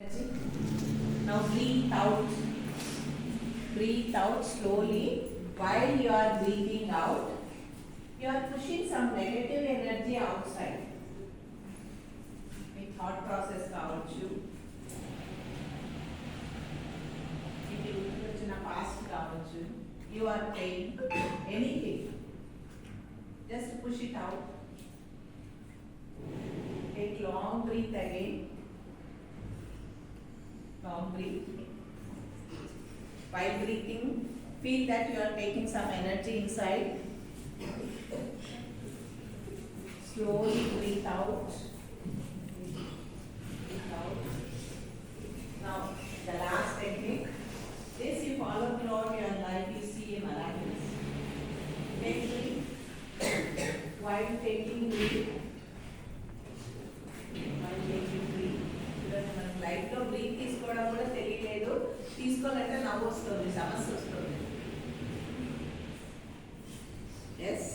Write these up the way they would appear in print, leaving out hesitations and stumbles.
Now breathe out slowly. While you are breathing out, you are pushing some negative energy outside. Me thought process కావచ్చు, మీకు గుర్తుకొచ్చిన past కావచ్చు, your pain, anything. Just push it out. Take long breath again. Long breathe. While breathing, feel that you are taking some energy inside. Slowly breathe out. Breathe out. Now, the last technique. This you follow throughout your life, you see a miraculous. Take breath. While taking breath. మనకి లైఫ్లో breath తీసుకోవడం కూడా తెలియలేదు, తీసుకోవాలంటే నవ్వు వస్తుంది, సమస్య వస్తుంది. Yes,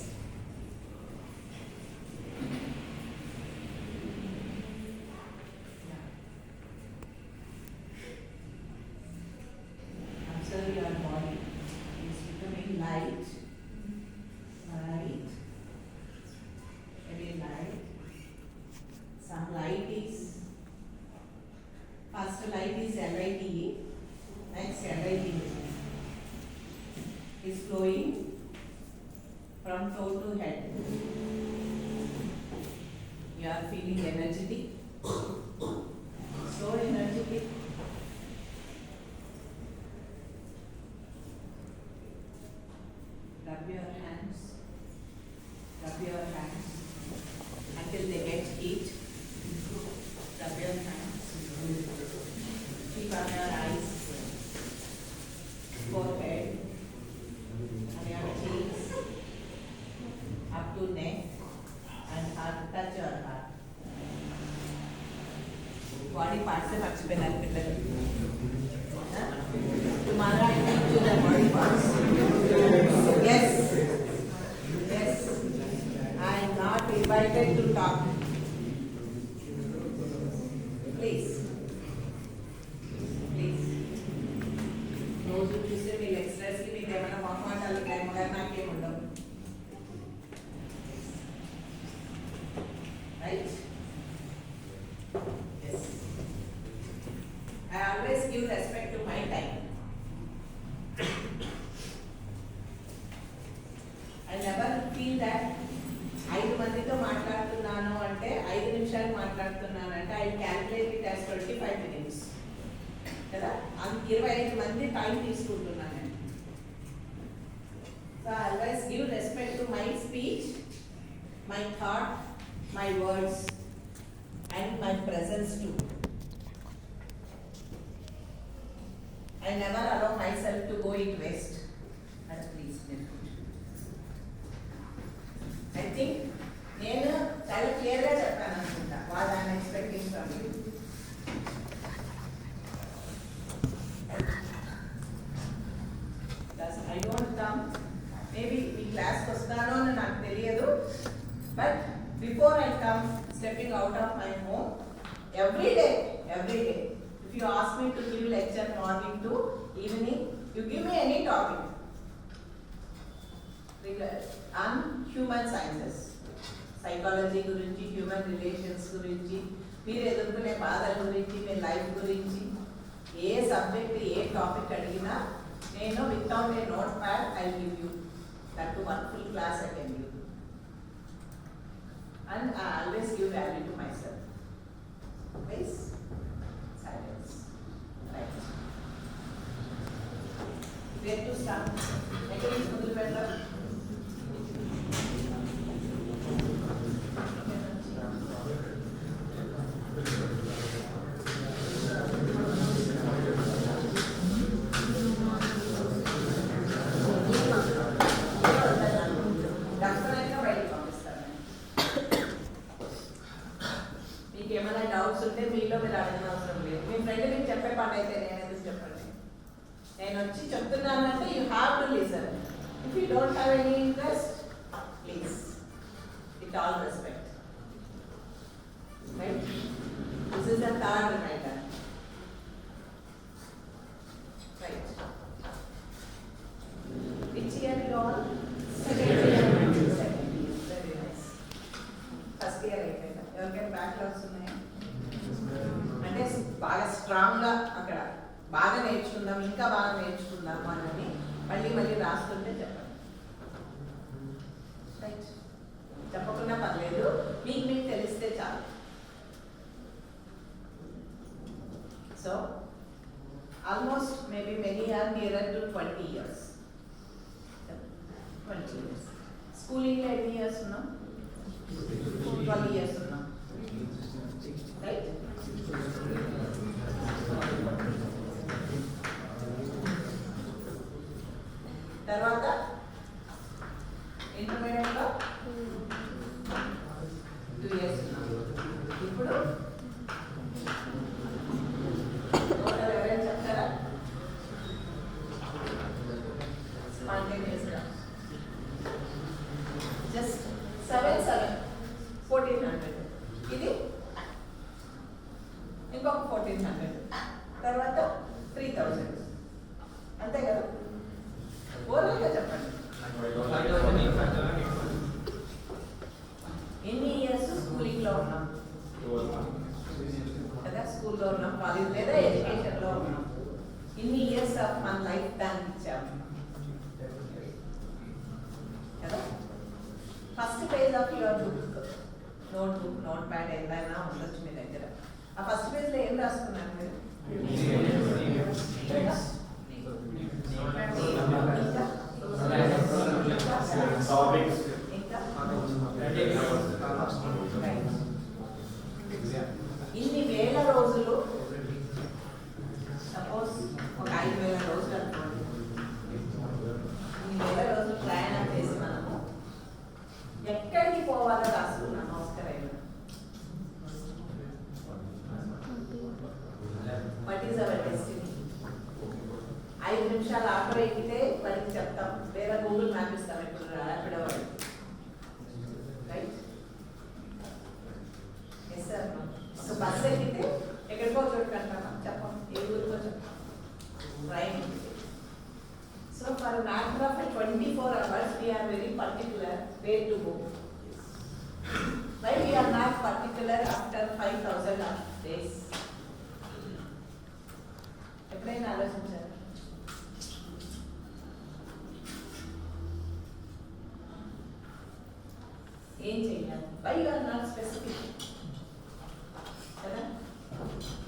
observe your body is becoming light, very light. Some light is, first light is LIT, next LIT is flowing from toe to head. You are feeling energetic, so energetic. Rub your hands until they get heat. Rub your hands. Keep on your eyes, forehead, and your cheeks, up to neck, and heart. Touch your heart. Body parts se మర్చిపోయినారు పిల్లలు. Tomorrow I teach you the body parts. Yes. I am not invited to talk. Please. రోజు చూస్తే మీరు ఎక్స్ప్రెస్కి మీకు ఏమైనా మొహమాటాలు time కానీ నాకేం ఉండవు. Right? Yes. I always give respect to my time. I never feel that 5 మందితో మాట్లాడుతున్నాను అంటే 5 నిమిషాలు మాట్లాడుతున్నాను అంటే I calculate it as 25 minutes కదా. 25 మంది టైం తీసుకుంటున్నాను నేను. So I always give respect to my speech, my thought, my words and my presence too. I never allow myself to go it waste. అది please I think నేను చాలా క్లియర్గా చెప్పాను అనుకుంటా. What I'm expecting from you. I don't come, maybe మీ క్లాస్కి వస్తానో అని నాకు తెలియదు, but before I come stepping out of my home every day if you ask me to give lecture morning to evening, you give me any topic on human sciences, psychology గురించి, human relations గురించి, మీరు ఎదుర్కొనే బాధల గురించి, మీ life గురించి, ఏ subject ఏ topic అడిగినా నేను without a note pad I give you that to 1 full class I can give. And I always give value to myself. Please, silence. Right. Where to start? ఎక్కడి నుంచి మొదలు పెడదాం? ఏమైనా డౌట్స్ ఉంటే మీలో మీరు అడగని అవసరం లేదు. మీ ఫ్రెండ్ మీకు చెప్పే పని అయితే నేను ఎందుకు చెప్పండి. నేను వచ్చి చెప్తున్నాను అంటే you have to listen. If you don't have any interest, please, with all respect. Right? This is the third reminder. స్ట్రాంగ్గా అక్కడ బాగా నేర్చుకుందాం, ఇంకా బాగా నేర్చుకుందాము అని మళ్ళీ రాస్తుంటే చెప్పండి. రైట్, చెప్పకుండా పర్లేదు, మీకు తెలిస్తే చాలు. So almost maybe many or nearer to 20 years. 20 years. స్కూలింగ్లో ఎన్ని ఇయర్స్ ఉన్నాం? 12 years ఉన్నాం. రైట్, తర్వాత ఇంటర్మీడియట్లో 2 years ఉన్నాం. ఇప్పుడు టోటల్ ఎవరైనా చెప్తారా? స్పాంటేనియస్గా జస్ట్ 1400. ఇది ఇంకొక 1400, తర్వాత 3000. అంతే కదా? ఓరల్గా చెప్పండి. ఎన్ని ఇయర్స్ స్కూలింగ్లో ఉన్నాం కదా, స్కూల్లో ఉన్నాం, కాలేజ్ లేదా ఎడ్యుకేషన్లో ఉన్నాం. ఇన్ని ఇయర్స్ ఆఫ్ మన లైఫ్ దానికి ఇచ్చాము కదా. First page of your book, notebook, note pad ఏదైనా ఉండొచ్చు మీ దగ్గర. ఆ ఫస్ట్ పేజ్లో ఏం రాసుకున్నారు మీరు? ఇన్ని వేల రోజులు, సపోజ్ ఒక 5,000 రోజులు అనుకోండి, ఇన్ని వేల రోజులు ప్రయాణం చేసి మనము ఎక్కడికి పోవాలో రాసుకున్నాము. అవసరమైన వాట్ ఈస్ అవర్ డెస్టినీ? 5 నిమిషాలు ఆటో ఎక్కితే వాడికి చెప్తాం, లేదా గూగుల్ మ్యాప్ ఇస్తాం. ఇప్పుడు ర్యాపిడో వాడికి, రైట్? Yes sir. ఒక బస్సు ఎక్కితే ఎక్కడికో చోటుకు అంటామా? చెప్పం. ఏ ఊరికో చెప్పాం. ట్రైన్ ఎక్కితే. So for matter of 24 hours we are very particular where to go. Why we are not particular after 5,000 days? ఎప్పుడైనా ఆలోచించారు? ఏం చేయాలి? Why you are not specific కదా.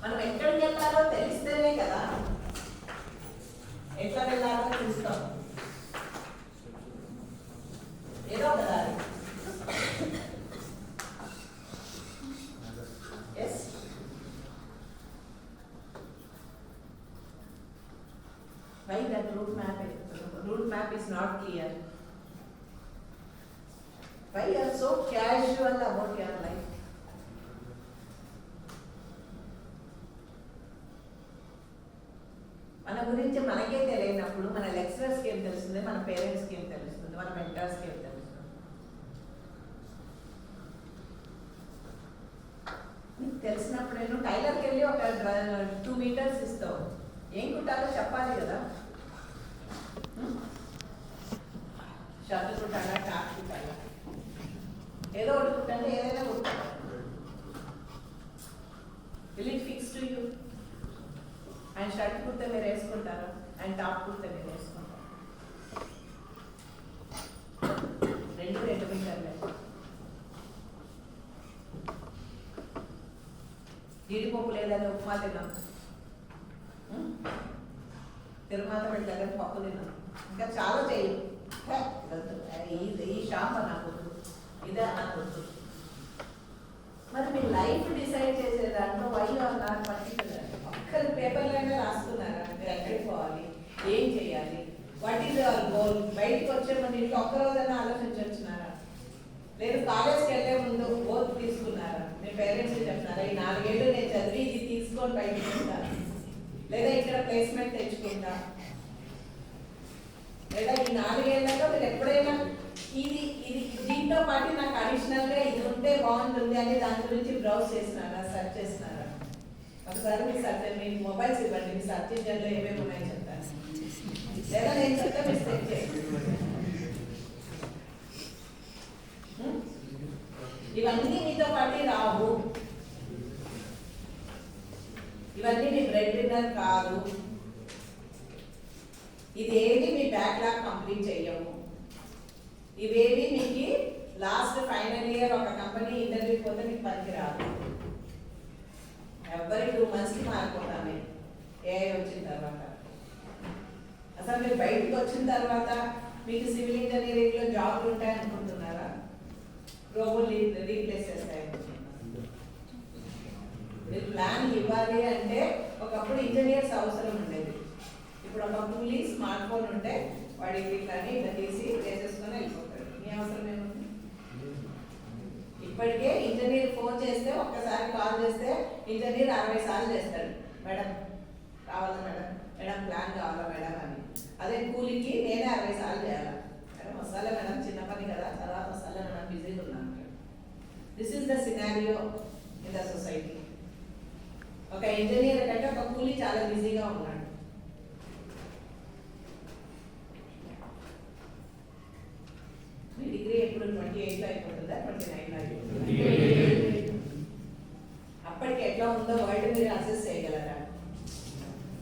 మనం ఎక్కడికి వెళ్ళాలో తెలిస్తేనే కదా ఎట్లా వెళ్ళాలో తెలుస్తాం. ఏదో ఒక దారి. Yes, why that route map is not clear? Why you are so casual about your life? మన గురించి మనకే తెలియనప్పుడు మన లెక్చరర్స్కి ఏం తెలుస్తుంది, మన పేరెంట్స్కి ఏం తెలుస్తుంది, మన మెంటర్స్కి ఏం తెలుస్తుంది? నీకు తెలిసినప్పుడేను టైలర్కి వెళ్ళి ఒక 2 meters ఇస్తావు, ఏం కుట్టాలో చెప్పాలి కదా. షర్ట్ కుట్టాలా, టాప్ కుట్టాలా, ఏదో ఒకటి కుట్టండి, ఏదైనా కుట్టాలి. Will it fix to you? ఆయన షర్ట్ కుడితే మీరు వేసుకుంటారు, ఆయన టాప్ కుడితే మీరు వేసుకుంటారు. 2 మీటర్లే. జీడిపప్పు లేదని ఉప్మా తిన్నాం, తిరుమాత పెట్టలేదని పప్పు తిన్నాం, ఇంకా చాలా చేయి. ఈ షాప్ నాకు వద్దు, ఇదే నాకు వద్దు. మరి మీ లైఫ్ డిసైడ్ చేసే దాంట్లో వై ఆర్ నాట్ పర్టికులర్? ఒక్కరి పేపర్లైనా రాసుకున్నారా మీరు ఎక్కడికి పోవాలి, ఏం చేయాలి, వాట్ ఈజ్ యువర్ గోల్? బయటకు వచ్చే ముందు ఇంట్లో ఒక్కరోజైనా ఆలోచించొచ్చున్నారా? లేదు కాలేజ్కి వెళ్ళే ముందు ఓత్ తీసుకున్నారా? మీ పేరెంట్స్కి చెప్తున్నారా ఈ 4 ఏళ్ళు నేను చదివి ఇది తీసుకొని బయటకు వస్తాను, లేదా ఇక్కడ ప్లేస్మెంట్ తెచ్చుకుంటా, లేదా ఈ 4 ఏళ్ళలో మీరు ఎప్పుడైనా ఇది ఇది దీంతో పాటు నాకు అడిషనల్గా ఇది ఉంటే బాగుంటుంది అని దాని గురించి బ్రౌజ్ చేసినారా, సెర్చ్ చేసినారా? ఒకసారి మీ మీ మొబైల్స్ ఇవ్వండి, మీ సర్చ్ ఇంజన్లో ఏమేమి ఉన్నాయో చెప్తాను, లేదా నేను చెప్తే మిస్టేక్ చేయండి. ఇవన్నీ మీతో పాటు రావు. ఇవన్నీ మీ బ్రెడ్ విన్నర్ కాదు. ఇదేవి మీ బ్యాక్లాగ్ కంప్లీట్ చేయము. ఇవేవి మీకు లాస్ట్ ఫైనల్ ఇయర్ ఒక కంపెనీ ఇంటర్వ్యూ పోతే మీకు పనికి రాదు. ఎవరి 2 monthsకి మారిపోతామే ఏఐ వచ్చిన తర్వాత. అసలు మీరు బయటకు వచ్చిన తర్వాత మీకు సివిల్ ఇంజనీరింగ్లో జాబ్లు ఉంటాయనుకుంటున్నారా? రోబోట్ రీప్లేస్ చేస్తాయి. మీరు ప్లాన్ ఇవ్వాలి అంటే ఒకప్పుడు ఇంజనీర్స్ అవసరం ఉండేది. ఇప్పుడు ఒక కూలీ స్మార్ట్ ఫోన్ ఉంటే వాడికి ఇట్లాని ఇట్లా తీసి చేసేసుకొని వెళ్ళిపోతాడు. మీ అవసరం ఏముంది? ఇప్పటికే ఇంజనీర్ ఫోన్ చేస్తే ఒక్కసారి కాల్ చేస్తే ఇంజనీర్ 60 సార్లు చేస్తాడు. మేడం కావాలా మేడం, మేడం ప్లాన్ కావాలా మేడం అని. అదే కూలీకి నేనే 60 సార్లు చేయాలా? మేడం వస్తాలే మేడం, చిన్న పని కదా, తర్వాత వస్తాలే మేడం, బిజీగా ఉన్నాను. This is the scenario in the society. ఒక ఇంజనీర్ కంటే ఒక కూలీ చాలా బిజీగా ఉన్నాడు. మీ డిగ్రీ ఎప్పుడు 28లో అయిపోతుందా, 29లో అయిపోతుందా? అప్పటికి ఎట్లా ఉందో వరల్డ్ మీరు అసెస్ చేయగలరా?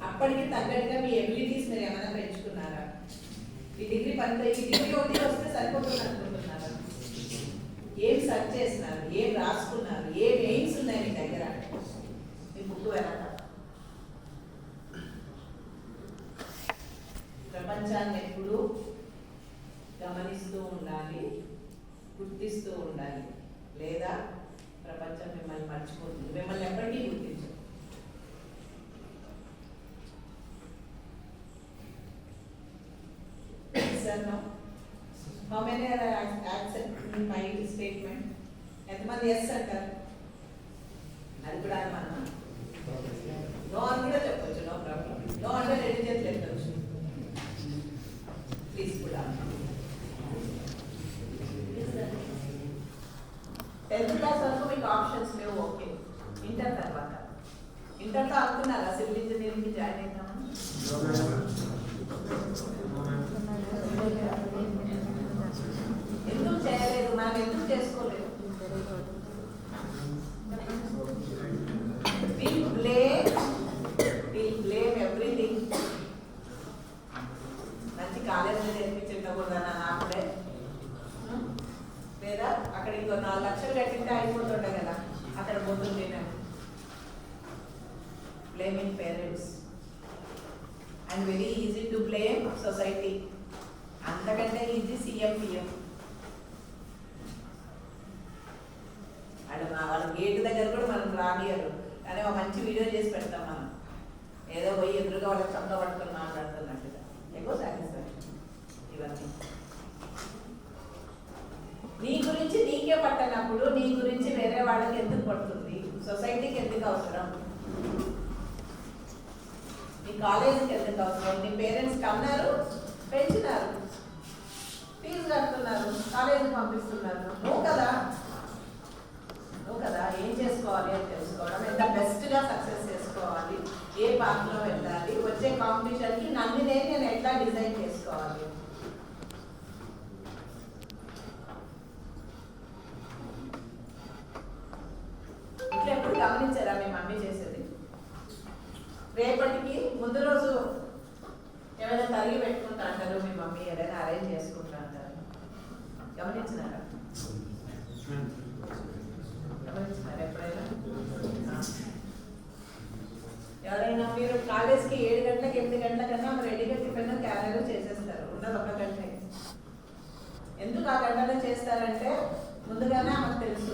అప్పటికి తగ్గట్టుగా మీ ఎబిలిటీస్ మీరు ఏమైనా పెంచుకున్నారా? ఈ డిగ్రీ ఒకటి వస్తే సరిపోతుంది అనుకుంటున్నారా? ఏం సర్చ్ చేస్తున్నారు, ఏం రాసుకున్నారు, ఏం ఎయిమ్స్ ఉన్నాయి మీ దగ్గర? మీ బుక్ వెనక ప్రపంచాన్ని ఎప్పుడు గమనిస్తూ ఉండాలి, గుర్తిస్తూ ఉండాలి, లేదా ప్రపంచం మిమ్మల్ని మర్చిపోతుంది. మిమ్మల్ని ఎప్పటికీ గుర్తించదు. How many are accepting my statement? ఎంతమంది ఎస్ అంటారు? అది కూడా మనం నో అని కూడా చెప్పొచ్చు. No problem. నో అంటే 2 చేతులు ఎత్తచ్చు. ప్లీజ్ కూడా 10th క్లాస్ వరకు మీకు ఆప్షన్స్ లేవు. ఓకే, ఇంటర్ తర్వాత ఇంటర్తో అనుకున్నారా సివిల్ ఇంజనీరింగ్కి జాయిన్ అవుతామని? ఎందుకు చేయలేదు? మనం ఎందుకు చేసుకోలేదు? blame everything. మంచి కాలేజీలో చేర్పించకూడదా అప్పుడే? లేదా అక్కడ ఇంకో 4 లక్షలు కట్టింటే అయిపోతుండే కదా, అక్కడ పోతుంది. Blaming parents and very easy to blame society. అంతకంటే ఈజీ సీఎం పిఎం. వాళ్ళ గేట్ దగ్గర కూడా మనం రానియరు, కానీ ఒక మంచి వీడియో చేసి పెడతాం మనం. ఏదో పోయి ఎదురుగా వాళ్ళకి చంద పట్టుకొని మాట్లాడుతున్నట్టుగా. ఎక్కువ సాటిస్ఫాక్షన్. ఇవన్నీ నీ గురించి నీకే పట్టనప్పుడు నీ గురించి వేరే వాళ్ళకి ఎందుకు పడుతుంది? సొసైటీకి ఎందుకు అవసరం? నీ కాలేజీకి ఎందుకు అవసరం? నీ పేరెంట్స్ కన్నారు, పెంచినారు, ఫీజు కడుతున్నారు, కాలేజీకి పంపిస్తున్నారు. నువ్వు కదా ఏం చేసుకోవాలి అని తెలుసుకోవడం, ఎంత బెస్ట్గా సక్సెస్ చేసుకోవాలి, ఏ పాత్రలో వెళ్ళాలి, వచ్చే కాంపిటీషన్కి నేను ఎట్లా డిజైన్ చేసుకోవాలి. ఇట్లా ఎప్పుడు గమనించారా మీ మమ్మీ చేసేది? రేపటికి ముందు రోజు ఏమైనా తరిగి పెట్టుకుంటా అంటారు మీ మమ్మీ, ఏదైనా అరేంజ్ చేసుకుంటా అంటారు. గమనించినారా? ఎప్పుడైనా ఎవరైనా మీరు కాలేజ్కి 7 గంటలకు 8 గంటల కన్నా రెడీగా టిఫిన్ క్యారీలో చేసేస్తారు. ఉన్నది 1 గంటే. ఎందుకు ఆ గంటలో చేస్తారంటే ముందుగానే ఆమెకు తెలుసు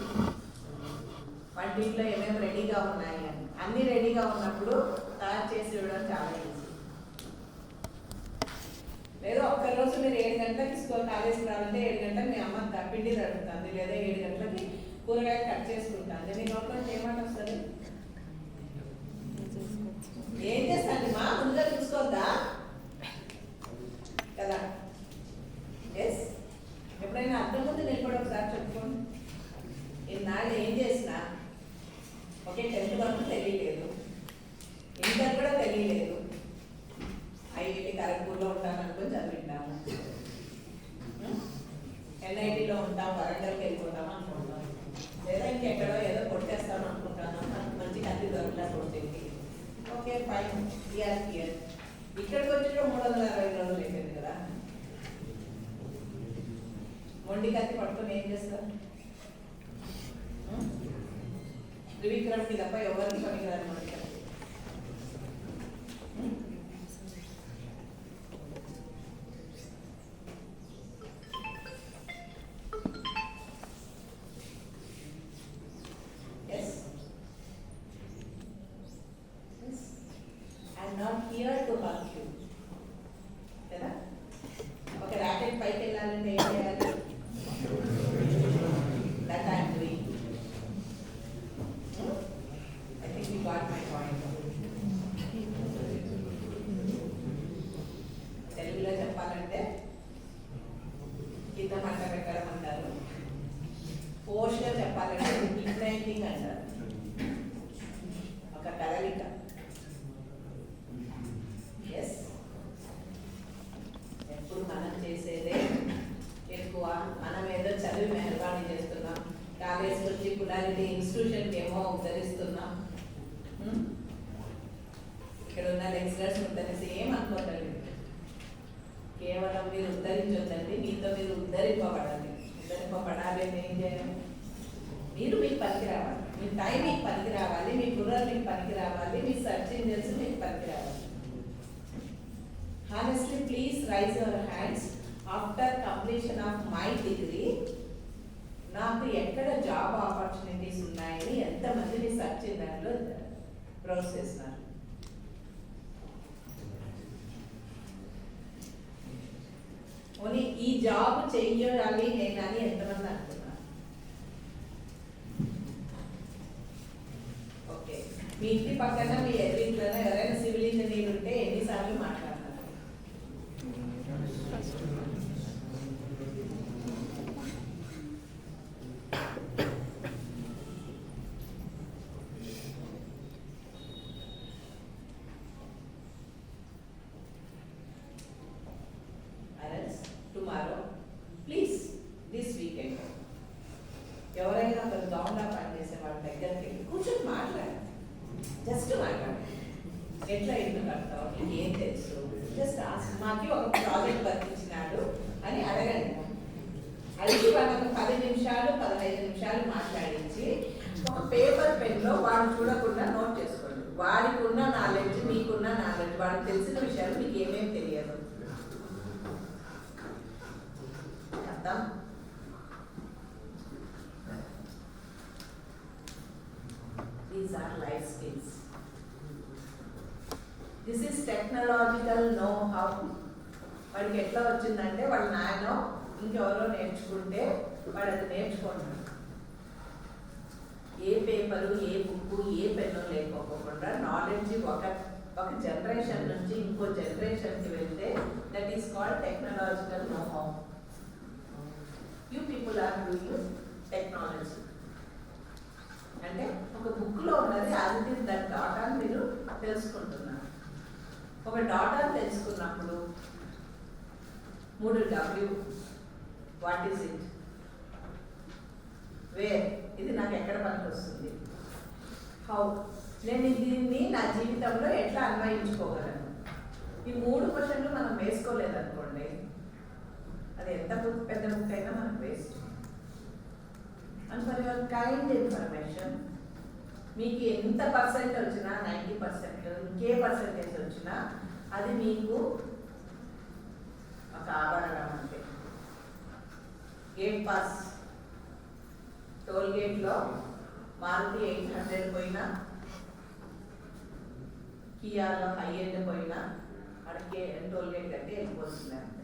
వంటింట్లో ఏమేమి రెడీగా ఉన్నాయి అని. అన్నీ రెడీగా ఉన్నప్పుడు తయారు చేసి ఇవ్వడం చాలా ఈజీ. లేదా ఒక్కరోజు మీరు 7 గంటలకి కాలేజ్కి రావాలంటే 7 గంటలకు మీ అమ్మ పిండి తడుతుంది, లేదా 7 గంటలకి కూరగాయలు కట్ చేసుకుంటాను. మీ నోట్లో ఏమాట వస్తుంది? ఏం చేస్తాండి మా ముందుగా చూసుకోవద్దా కదా? ఎస్, ఎప్పుడైనా అర్థం ముందు నిలబడి ఒకసారి చెప్పుకోండి. ఈనాడు ఏం చేసినా ఓకే, 10th వరకు తెలియలేదు, ఇంటర్ కూడా తెలియలేదు, ఐఐటి ఖరగ్పూర్లో ఉంటాను అనుకుని చదివింటాము, ఎన్ఐటిలో ఉంటాం, వరంగల్కి వెళ్ళిపోతాం అనుకుంటాం, లేదా ఇంకెక్కడో ఏదో కొట్టేస్తాం అనుకుంటాను. Okay fine we are here. ఇక్కడికి వచ్చి 360 రోజులు అయిపోయింది కదా. మొండి కత్తి పట్టుకొని ఏం చేస్తారు? త్రివిక్రమ్కి తప్ప ఎవరికి పనికిరాదు మొండి కత్తి. Not here to hurt you. కదా? ఒక రాకెట్ పైకి వెళ్ళాలంటే ఏం చేయాలి? That I am doing. I think you got my point. తెలుగులో చెప్పాలంటే కింద మంట పెట్టడం అంటారు. పోస్ట్గా చెప్పాలంటే ఇగ్నైటింగ్ అంటారు. ఒక కదలిక. ఎప్పుడు మనం చేసేదే ఎక్కువ. మనం ఏదో చదివి మెహర్బానీ చేస్తున్నాం, కాలేజ్ వచ్చి కులారిటీ ఇన్స్టిట్యూషన్కి ఏమో ఉద్ధరిస్తున్నాం. ఇక్కడ ఉన్న లెక్చరర్స్ ఉద్ధరిస్తే ఏం అనుకోవట్లేదు. కేవలం మీరు ఉద్ధరించొద్దండి, మీతో మీరు ఉద్ధరింపబడాలి. ఉద్ధరింపబడాలి అని ఏం చేయాలి? మీరు మీకు పనికి రావాలి, మీ టైం మీకు పనికి రావాలి, మీ కుర్రలు మీకు పనికి రావాలి, మీ సర్చ్ ఇంజిన్స్ మీకు పనికి రావాలి. Honestly, please raise your hands after completion of my degree. నాకు ఎక్కడ జాబ్ ఆపర్చునిటీస్ ఉన్నాయని ఎంతమందిని సర్చ్ దాంట్లో బ్రౌజ్ చేస్తున్నారు? ఓన్లీ ఈ జాబ్ చెయ్యాలి నేనని ఎంతమంది అనుకున్నారు? ఓకే, మీ ఇంటి పక్కన మీ ఎదురింట్లోనే ఎవరైనా సివిల్ ఇంజనీర్ ఉంటే ఎన్నిసార్లు మాట్లాడారు? టుమారో ప్లీజ్ దిస్ వీకెండ్ ఎవరైనా ఒక గ్రౌండ్లో పనిచేసే వాళ్ళ దగ్గరికి వెళ్ళి కూర్చొని మాట్లాడండి. జస్ట్ మాట్లాడండి. ఎట్లా ఇల్లు కడతావు, నీకు ఏం తెలుసు, జస్ట్ మాకి ఒక ప్రాజెక్ట్ వర్తించినాడు అని అడగండి. అడిగి వాళ్ళకి 10 నిమిషాలు 15 నిమిషాలు మాట్లాడించి ఒక పేపర్ పెన్లో వాడు చూడకుండా నోట్ చేసుకోండి. వాడికి ఉన్న నాలెడ్జ్, మీకున్న నాలెడ్జ్, వాడికి తెలిసిన విషయాలు మీకు ఏమేమి తెలియదు. అర్థం? These are life skills. This is technological know-how. వాడికి ఎట్లా వచ్చిందంటే వాళ్ళ నాయన ఇంకెవరో నేర్చుకుంటే వాడు అది నేర్చుకుంటాడు. ఏ పేపరు, ఏ బుక్, ఏ పెన్ను లేకపోకుండా నాలెడ్జ్ ఒక జనరేషన్ నుంచి ఇంకో జనరేషన్కి వెళ్తే that is called technological know how. You people are doing technology. అంటే ఒక బుక్లో ఉన్నది అది దట్ డాటా మీరు తెలుసుకుంటున్నారు. ఒక డాటా తెలుసుకున్నప్పుడు 3W, what is it, wear, ఇది నాకు ఎక్కడ పనికి వస్తుంది, హౌ, నేను దీన్ని నా జీవితంలో ఎట్లా అన్వయించుకోగలను. ఈ 3 క్వశ్చన్లు మనం వేసుకోలేదనుకోండి, అది ఎంత పెద్ద బుక్ అయినా మనకు waste. And for your kind information, మీకు ఎంత పర్సెంట్ వచ్చినా 90%, ఇంకే పర్సెంటేజ్ వచ్చినా అది మీకు ఒక ఆభరణం. అంటే గేట్ పాస్, టోల్ గేట్లో మారుతి 800 పోయినా, కియాలో హై ఎండ్ పోయినా అక్కడికి టోల్ గేట్ కట్టి వెళ్ళిపోతుంది. అంతే,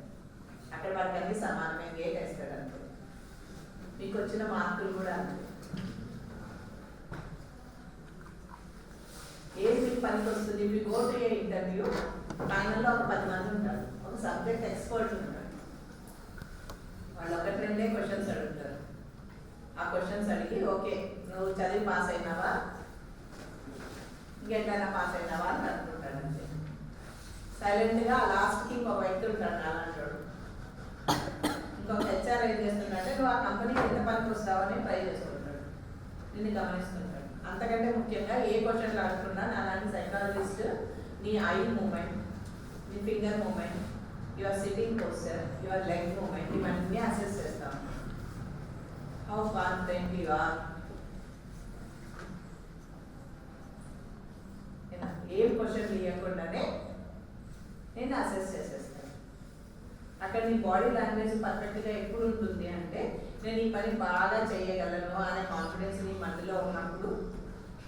అక్కడ వారికి అన్ని సమానమే, గేట్ వేస్తాడు అంతే. మీకు వచ్చిన మార్కులు కూడా అంతే. ఏది మీకు పనికి వస్తుంది? మీకు గో టు ఏ ఇంటర్వ్యూ, ఫైనల్లో ఒక 10 మంది ఉంటారు, ఒక సబ్జెక్ట్ ఎక్స్పర్ట్ ఉంటారు. వాళ్ళు 1-2 క్వశ్చన్స్ అడుగుతారు. ఆ క్వశ్చన్స్ అడిగి ఓకే నువ్వు చదివి పాస్ అయినావా, ఇంకెట్లయినా పాస్ అయినావా అని అనుకుంటాడు. అంతే, సైలెంట్గా లాస్ట్కి ఇంకొక వ్యక్తి ఉంటాడు అలాంటాడు. ఇంకొక హెచ్ఆర్ ఏం చేస్తుంటే నువ్వు ఆ కంపెనీకి ఎంత పనికి వస్తావని ట్రై చేసుకుంటాడు, నిన్ను గమనిస్తుంటాడు. అంతకంటే ముఖ్యంగా ఏ క్వశ్చన్లు అడుగుతున్నా అలాంటి సైకాలజిస్ట్ నీ ఐ మూమెంట్, నీ finger movement, your sitting posture, your leg movement ఇవన్నీ అసెస్ చేస్తాను. హౌ కాన్ఫిడెంట్ యు ఆర్, ఏం క్వశ్చన్లు ఇవ్వకుండానే నేను అసెస్ చేసేస్తాను. అక్కడ నీ బాడీ లాంగ్వేజ్ పర్ఫెక్ట్గా ఎప్పుడు ఉంటుంది అంటే నేను ఈ పని బాగా చేయగలను అనే కాన్ఫిడెన్స్ నీ మనలో ఉన్నప్పుడు,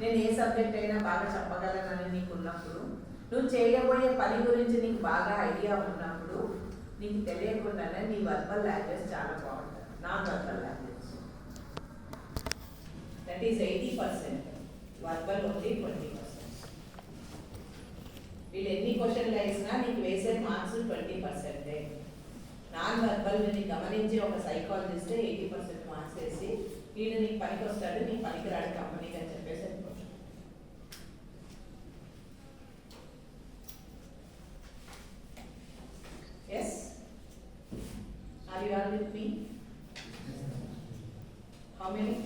నేను ఏ సబ్జెక్ట్ అయినా బాగా చెప్పగలనని నీకు ఉన్నప్పుడు, నువ్వు చేయబోయే పని గురించి నీకు బాగా ఐడియా ఉన్నప్పుడు, నీకు తెలియకుండానే నీ వర్బల్ లాంగ్వేజ్ చాలా బాగుంటుంది. Non verbal language that is 80%, verbal only 20%. వీళ్ళు ఎన్ని క్వశ్చన్లు వేసినా నీకు వేసే మార్క్స్ 20%. నాన్ వర్బల్ ని గమనించి ఒక సైకాలజిస్ట్ 80% మార్క్స్ వేసి వీడు నీకు పనికి వస్తాడు, నీకు పనికి రాడు కంపెనీకి అని చెప్పేసి అనుకోవచ్చు. Yes, are you all with me? How many?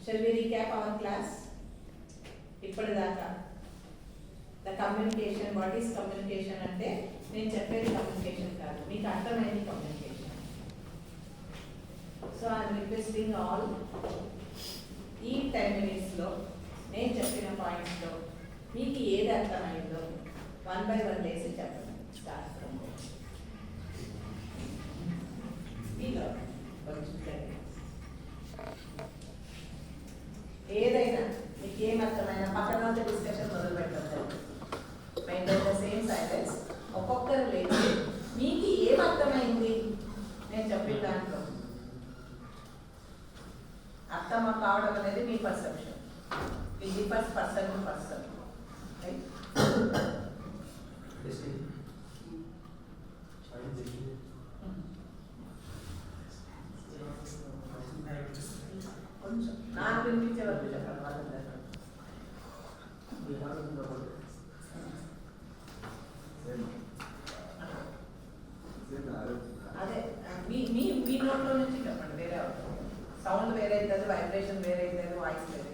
Shall we recap our class? ఇప్పటిదాకా the communication, what is communication అంటే నేను చెప్పేది కమ్యూనికేషన్ కాదు, మీకు అర్థమైంది communication. So I'm requesting all, ఈ 10 minutesలో నేను చెప్పిన పాయింట్స్లో మీకు ఏది అర్థమైందో 1 by 1 వేసి చెప్పండి. స్టార్ట్ ఫ్రమ్ మీలో ఏదైనా మీకు ఏం అర్థమైనా పక్కన డిస్కషన్ మొదలు పెట్టండి. Maintain the same silence. ఒక్కొక్కరు లేదు, మీకు ఏమర్థమైంది నేను చెప్పిన దాంట్లో అర్థం కావడం అనేది మీ పర్సెప్షన్. ఇది డిఫర్స్ పర్సన్ టు పర్సన్. కొంచెం నాకు వినిపించే వరకు చెప్పండి వాళ్ళందరూ. అదే మీ మీ నోట్లో నుంచి చెప్పండి, వేరే సౌండ్ వేరే అవుతుంది, వైబ్రేషన్ వేరే అవుతుంది, వాయిస్ వేరే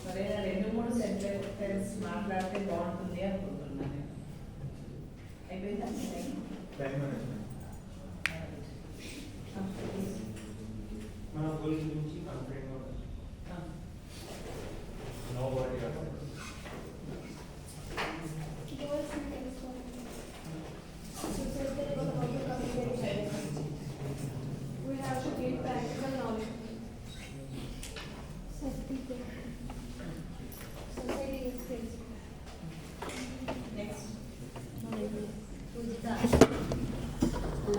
సరైన 2-3 సెంటెన్స్ మాట్లాడితే బాగుంటుంది అనుకుంటున్నాను. అయిపోయిందా? మన గోల్ గురించి కాన్ఫిడెంట్ గా no worry about we have to give practical knowledge. Society skills. Next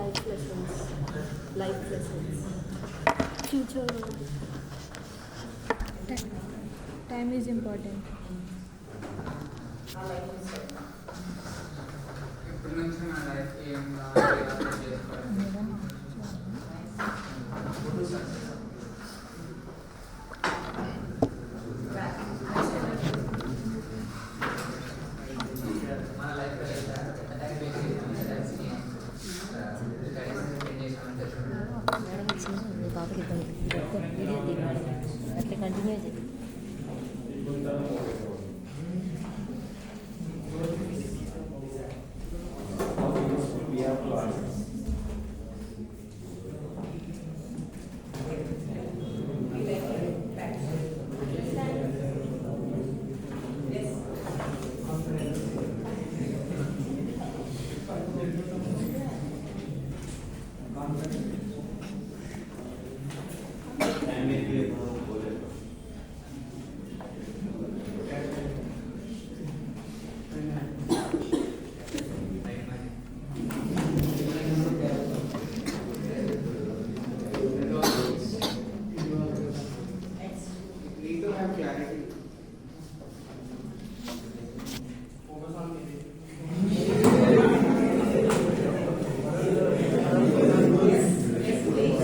Life lessons. Future. Time is important. ఇప్పుడు నుంచి మన లైఫ్ ఏం కావాలి అలా చేసుకోవాలి. మన లైఫ్ బాబుకి వీడియో దిగాడు అట్లా కంటిన్యూ చేయి. to have clarity. Focus on merit. Yes, please.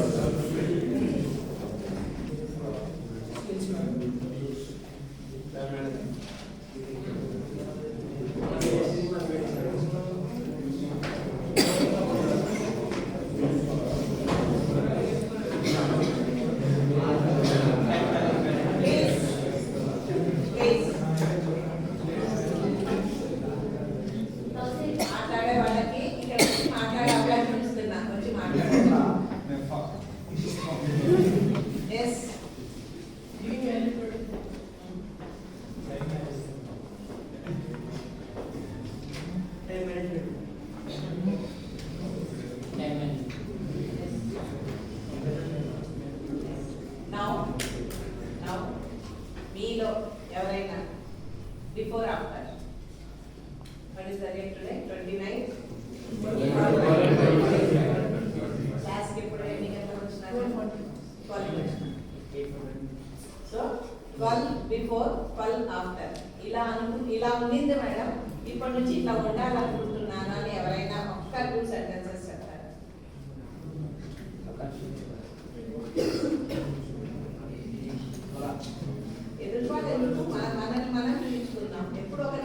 Please. మాట్లాడే వాళ్ళకి ఇక్కడ వచ్చి మాట్లాడే అవకాశం ఇస్తున్నా, వచ్చి మాట్లాడండి. ఎస్ నౌ మీలో ఎవరైనా before after what is the date today 29th class కి ఇప్పుడు ఎన్ని గంటలకు వచ్చినారు 12 సో 12 బిఫోర్ 12 ఆఫ్టర్ ఇలా ఉండింది మేడం, ఇప్పటి నుంచి ఇట్లా ఉండాలనుకుంటున్నాను అని ఎవరైనా ఒక్క 2 సెంటెన్సెస్ చెప్తారు. ఎదుటి వాళ్ళు ఎందుకు మనల్ని మనం చూపించుకుందాం, ఎప్పుడు ఒక